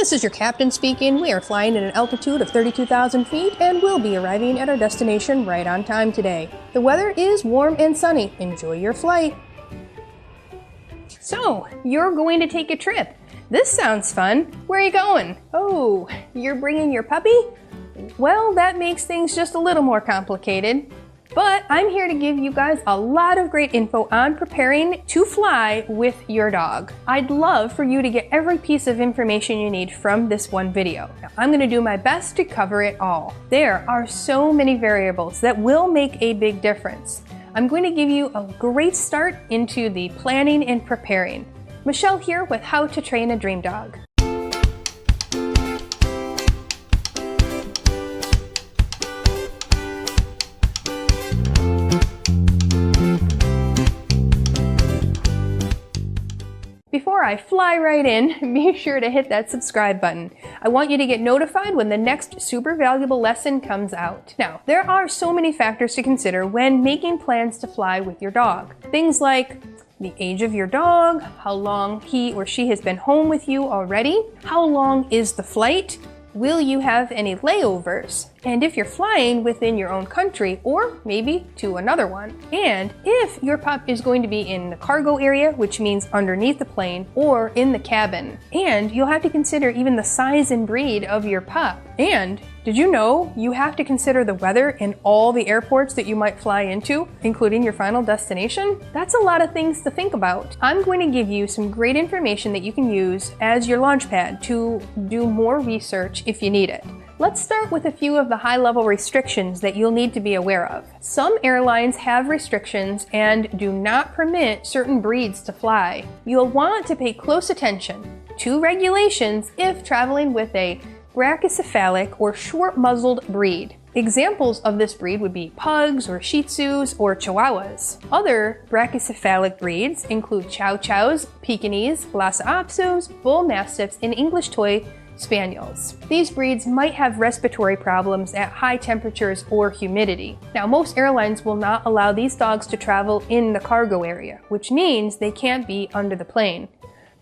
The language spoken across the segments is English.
This is your captain speaking. We are flying at an altitude of 32,000 feet and will be arriving at our destination right on time today. The weather is warm and sunny. Enjoy your flight. So, you're going to take a trip. This sounds fun. Where are you going? Oh, you're bringing your puppy? Well, that makes things just a little more complicated. But I'm here to give you guys a lot of great info on preparing to fly with your dog. I'd love for you to get every piece of information you need from this one video. Now, I'm going to do my best to cover it all. There are so many variables that will make a big difference. I'm going to give you a great start into the planning and preparing. Michelle here with How to Train a Dream Dog. Before I fly right in, be sure to hit that subscribe button. I want you to get notified when the next super valuable lesson comes out. Now, there are so many factors to consider when making plans to fly with your dog. Things like the age of your dog, how long he or she has been home with you already, how long is the flight, will you have any layovers, and if you're flying within your own country or maybe to another one, and if your pup is going to be in the cargo area, which means underneath the plane, or in the cabin. And you'll have to consider even the size and breed of your pup. And did you know you have to consider the weather in all the airports that you might fly into, including your final destination? That's a lot of things to think about. I'm going to give you some great information that you can use as your launch pad to do more research if you need it. Let's start with a few of the high-level restrictions that you'll need to be aware of. Some airlines have restrictions and do not permit certain breeds to fly. You'll want to pay close attention to regulations if traveling with a brachycephalic or short-muzzled breed. Examples of this breed would be pugs or shih tzus or chihuahuas. Other brachycephalic breeds include chow chows, Pekingese, Lhasa Apsos, bull mastiffs, and English toy spaniels. These breeds might have respiratory problems at high temperatures or humidity. Now, most airlines will not allow these dogs to travel in the cargo area, which means they can't be under the plane.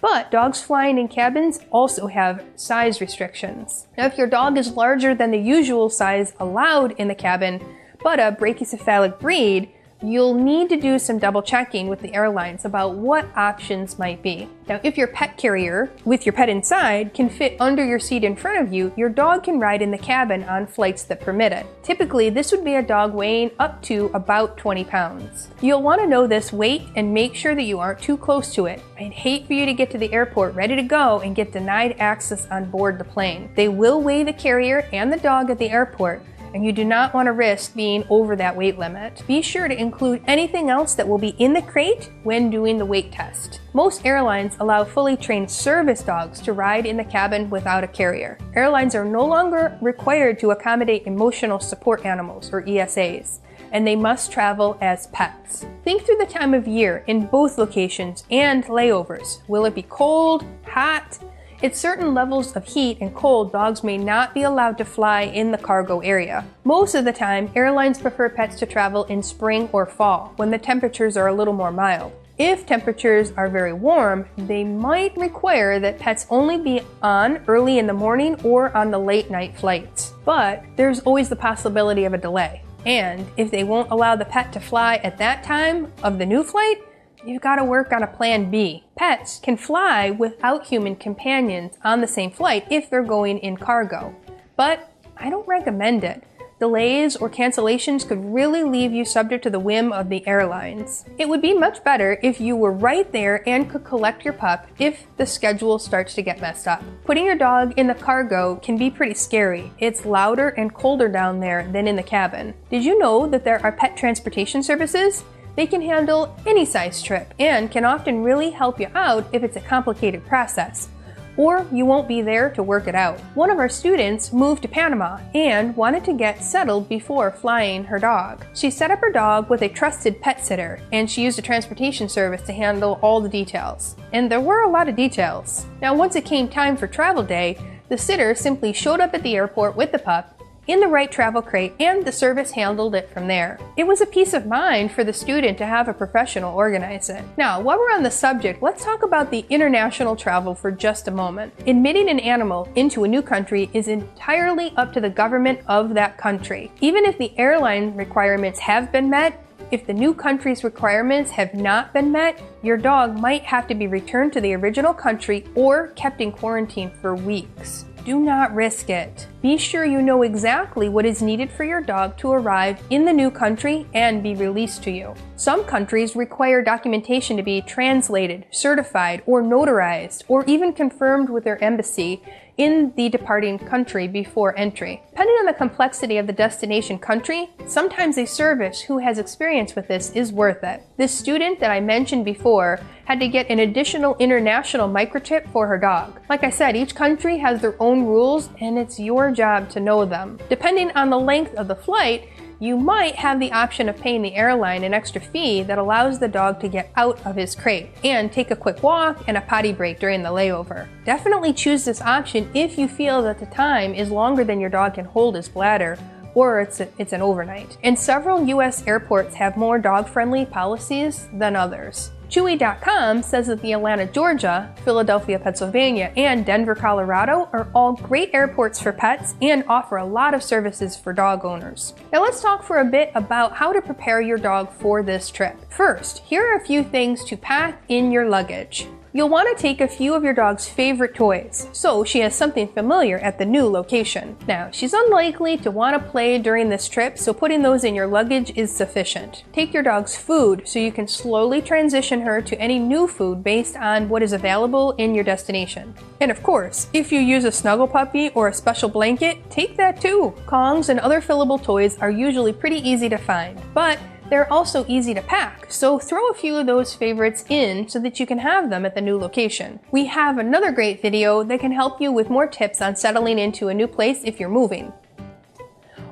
But dogs flying in cabins also have size restrictions. Now, if your dog is larger than the usual size allowed in the cabin, but a brachycephalic breed, you'll need to do some double checking with the airlines about what options might be. Now, if your pet carrier with your pet inside can fit under your seat in front of you, your dog can ride in the cabin on flights that permit it. Typically, this would be a dog weighing up to about 20 pounds. You'll want to know this weight and make sure that you aren't too close to it. I'd hate for you to get to the airport ready to go and get denied access on board the plane. They will weigh the carrier and the dog at the airport, and you do not want to risk being over that weight limit. Be sure to include anything else that will be in the crate when doing the weight test. Most airlines allow fully trained service dogs to ride in the cabin without a carrier. Airlines are no longer required to accommodate emotional support animals, or ESAs, and they must travel as pets. Think through the time of year in both locations and layovers. Will it be cold, hot? At certain levels of heat and cold, dogs may not be allowed to fly in the cargo area. Most of the time, airlines prefer pets to travel in spring or fall, when the temperatures are a little more mild. If temperatures are very warm, they might require that pets only be on early in the morning or on the late night flights. But there's always the possibility of a delay. And if they won't allow the pet to fly at that time of the new flight, you've got to work on a plan B. Pets can fly without human companions on the same flight if they're going in cargo, but I don't recommend it. Delays or cancellations could really leave you subject to the whim of the airlines. It would be much better if you were right there and could collect your pup if the schedule starts to get messed up. Putting your dog in the cargo can be pretty scary. It's louder and colder down there than in the cabin. Did you know that there are pet transportation services? They can handle any size trip and can often really help you out if it's a complicated process, or you won't be there to work it out. One of our students moved to Panama and wanted to get settled before flying her dog. She set up her dog with a trusted pet sitter, and she used a transportation service to handle all the details. And there were a lot of details. Now, once it came time for travel day, the sitter simply showed up at the airport with the pup in the right travel crate, and the service handled it from there. It was a peace of mind for the student to have a professional organize it. Now, while we're on the subject, let's talk about the international travel for just a moment. Admitting an animal into a new country is entirely up to the government of that country. Even if the airline requirements have been met, if the new country's requirements have not been met, your dog might have to be returned to the original country or kept in quarantine for weeks. Do not risk it. Be sure you know exactly what is needed for your dog to arrive in the new country and be released to you. Some countries require documentation to be translated, certified, or notarized, or even confirmed with their embassy in the departing country before entry. Depending on the complexity of the destination country, sometimes a service who has experience with this is worth it. This student that I mentioned before had to get an additional international microchip for her dog. Like I said, each country has their own rules and it's your job to know them. Depending on the length of the flight, you might have the option of paying the airline an extra fee that allows the dog to get out of his crate and take a quick walk and a potty break during the layover. Definitely choose this option if you feel that the time is longer than your dog can hold his bladder, or it's an overnight. And several US airports have more dog-friendly policies than others. Chewy.com says that the Atlanta, Georgia, Philadelphia, Pennsylvania, and Denver, Colorado are all great airports for pets and offer a lot of services for dog owners. Now let's talk for a bit about how to prepare your dog for this trip. First, here are a few things to pack in your luggage. You'll want to take a few of your dog's favorite toys, so she has something familiar at the new location. Now, she's unlikely to want to play during this trip, so putting those in your luggage is sufficient. Take your dog's food so you can slowly transition her to any new food based on what is available in your destination. And of course, if you use a snuggle puppy or a special blanket, take that too. Kongs and other fillable toys are usually pretty easy to find, but they're also easy to pack, so throw a few of those favorites in so that you can have them at the new location. We have another great video that can help you with more tips on settling into a new place if you're moving.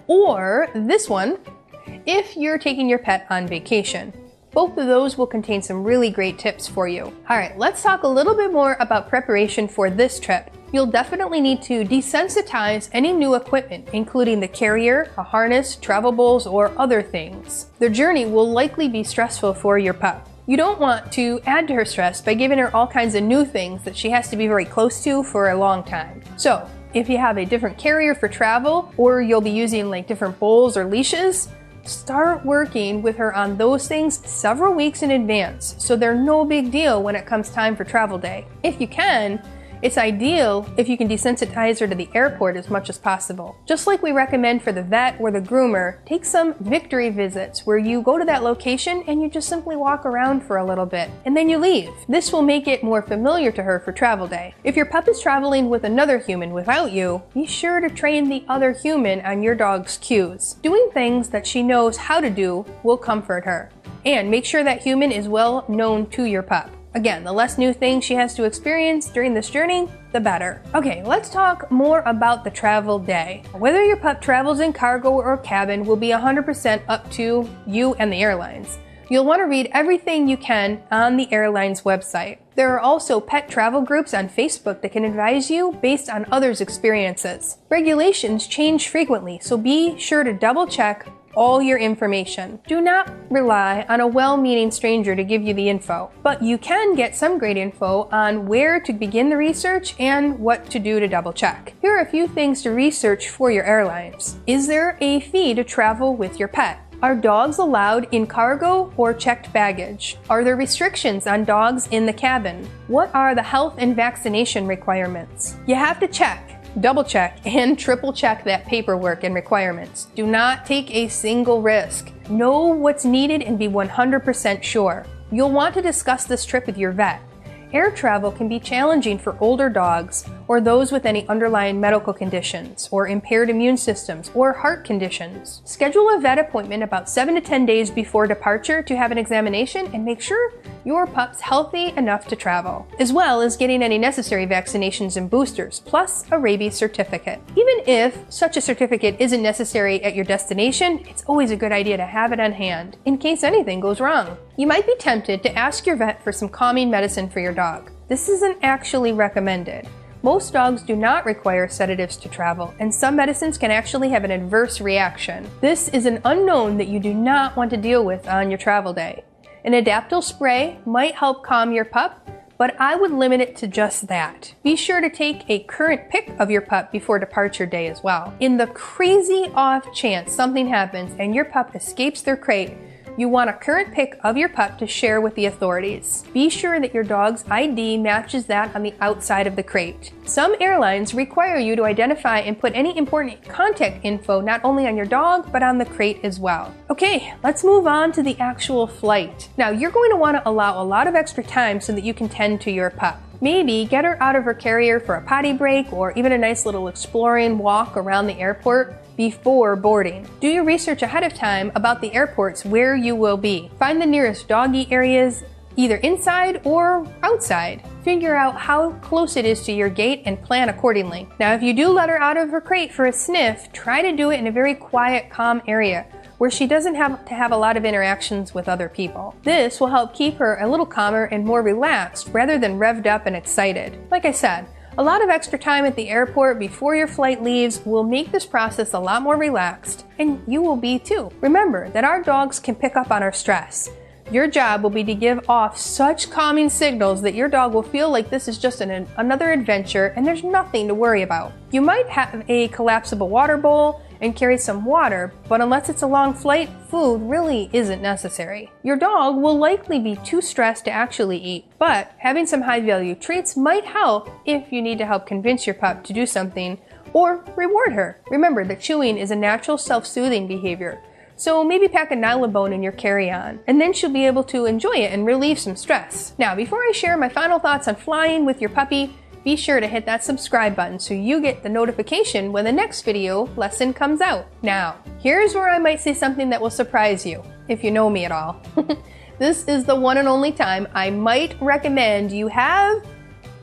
Or this one, if you're taking your pet on vacation. Both of those will contain some really great tips for you. Alright, let's talk a little bit more about preparation for this trip. You'll definitely need to desensitize any new equipment, including the carrier, a harness, travel bowls, or other things. The journey will likely be stressful for your pup. You don't want to add to her stress by giving her all kinds of new things that she has to be very close to for a long time. So, if you have a different carrier for travel, or you'll be using like different bowls or leashes, start working with her on those things several weeks in advance so they're no big deal when it comes time for travel day. If you can, it's ideal if you can desensitize her to the airport as much as possible. Just like we recommend for the vet or the groomer, take some victory visits where you go to that location and you just simply walk around for a little bit and then you leave. This will make it more familiar to her for travel day. If your pup is traveling with another human without you, be sure to train the other human on your dog's cues. Doing things that she knows how to do will comfort her. And make sure that human is well known to your pup. Again, the less new things she has to experience during this journey, the better. Okay, let's talk more about the travel day. Whether your pup travels in cargo or cabin will be 100% up to you and the airlines. You'll want to read everything you can on the airline's website. There are also pet travel groups on Facebook that can advise you based on others' experiences. Regulations change frequently, so be sure to double check all your information. Do not rely on a well-meaning stranger to give you the info, but you can get some great info on where to begin the research and what to do to double check. Here are a few things to research for your airlines. Is there a fee to travel with your pet? Are dogs allowed in cargo or checked baggage? Are there restrictions on dogs in the cabin? What are the health and vaccination requirements? You have to check, double check, and triple check that paperwork and requirements. Do not take a single risk. Know what's needed and be 100% sure. You'll want to discuss this trip with your vet. Air travel can be challenging for older dogs or those with any underlying medical conditions or impaired immune systems or heart conditions. Schedule a vet appointment about 7 to 10 days before departure to have an examination and make sure your pup's healthy enough to travel, as well as getting any necessary vaccinations and boosters, plus a rabies certificate. Even if such a certificate isn't necessary at your destination, it's always a good idea to have it on hand in case anything goes wrong. You might be tempted to ask your vet for some calming medicine for your dog. This isn't actually recommended. Most dogs do not require sedatives to travel, and some medicines can actually have an adverse reaction. This is an unknown that you do not want to deal with on your travel day. An adaptol spray might help calm your pup, but I would limit it to just that. Be sure to take a current pic of your pup before departure day as well. In the crazy off chance something happens and your pup escapes their crate, you want a current pic of your pup to share with the authorities. Be sure that your dog's ID matches that on the outside of the crate. Some airlines require you to identify and put any important contact info not only on your dog, but on the crate as well. Okay, let's move on to the actual flight. Now, you're going to want to allow a lot of extra time so that you can tend to your pup. Maybe get her out of her carrier for a potty break or even a nice little exploring walk around the airport before boarding. Do your research ahead of time about the airports where you will be. Find the nearest doggy areas either inside or outside. Figure out how close it is to your gate and plan accordingly. Now, if you do let her out of her crate for a sniff, try to do it in a very quiet, calm area where she doesn't have to have a lot of interactions with other people. This will help keep her a little calmer and more relaxed rather than revved up and excited. Like I said, a lot of extra time at the airport before your flight leaves will make this process a lot more relaxed, and you will be too. Remember that our dogs can pick up on our stress. Your job will be to give off such calming signals that your dog will feel like this is just another adventure and there's nothing to worry about. You might have a collapsible water bowl and carry some water, but unless it's a long flight, food really isn't necessary. Your dog will likely be too stressed to actually eat, but having some high-value treats might help if you need to help convince your pup to do something or reward her. Remember that chewing is a natural self-soothing behavior, so maybe pack a Nylabone in your carry-on, and then she'll be able to enjoy it and relieve some stress. Now, before I share my final thoughts on flying with your puppy, be sure to hit that subscribe button so you get the notification when the next video lesson comes out. Now, here's where I might say something that will surprise you, if you know me at all. This is the one and only time I might recommend you have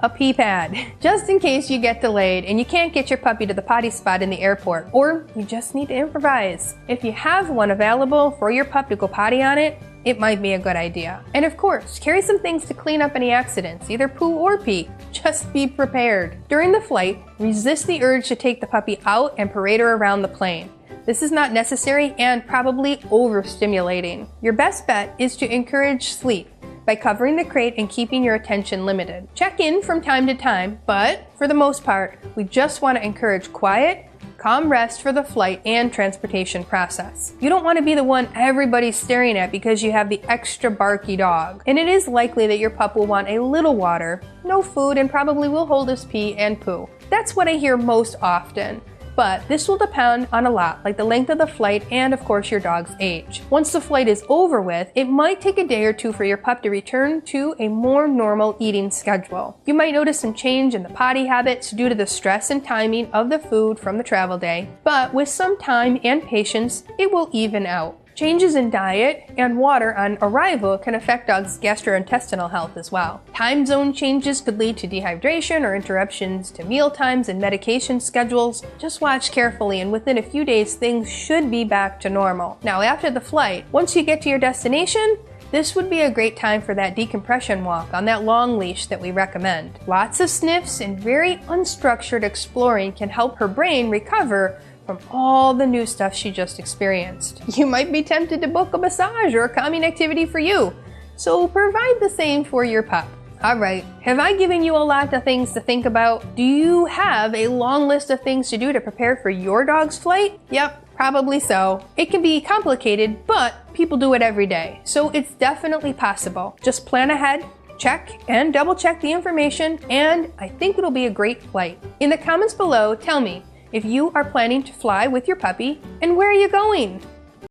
a pee pad, just in case you get delayed and you can't get your puppy to the potty spot in the airport, or you just need to improvise. If you have one available for your pup to go potty on it, it might be a good idea. And of course, carry some things to clean up any accidents, either poo or pee. Just be prepared. During the flight, resist the urge to take the puppy out and parade her around the plane. This is not necessary and probably overstimulating. Your best bet is to encourage sleep by covering the crate and keeping your attention limited. Check in from time to time, but for the most part, we just want to encourage quiet, calm rest for the flight and transportation process. You don't want to be the one everybody's staring at because you have the extra barky dog. And it is likely that your pup will want a little water, no food, and probably will hold his pee and poo. That's what I hear most often. But this will depend on a lot, like the length of the flight and of course your dog's age. Once the flight is over with, it might take a day or two for your pup to return to a more normal eating schedule. You might notice some change in the potty habits due to the stress and timing of the food from the travel day, but with some time and patience, it will even out. Changes in diet and water on arrival can affect dogs' gastrointestinal health as well. Time zone changes could lead to dehydration or interruptions to meal times and medication schedules. Just watch carefully, and within a few days, things should be back to normal. Now, after the flight, once you get to your destination, this would be a great time for that decompression walk on that long leash that we recommend. Lots of sniffs and very unstructured exploring can help her brain recover from all the new stuff she just experienced. You might be tempted to book a massage or a calming activity for you, so provide the same for your pup. Alright, have I given you a lot of things to think about? Do you have a long list of things to do to prepare for your dog's flight? Yep, probably so. It can be complicated, but people do it every day, so it's definitely possible. Just plan ahead, check and double check the information, and I think it'll be a great flight. In the comments below, tell me if you are planning to fly with your puppy, and where are you going?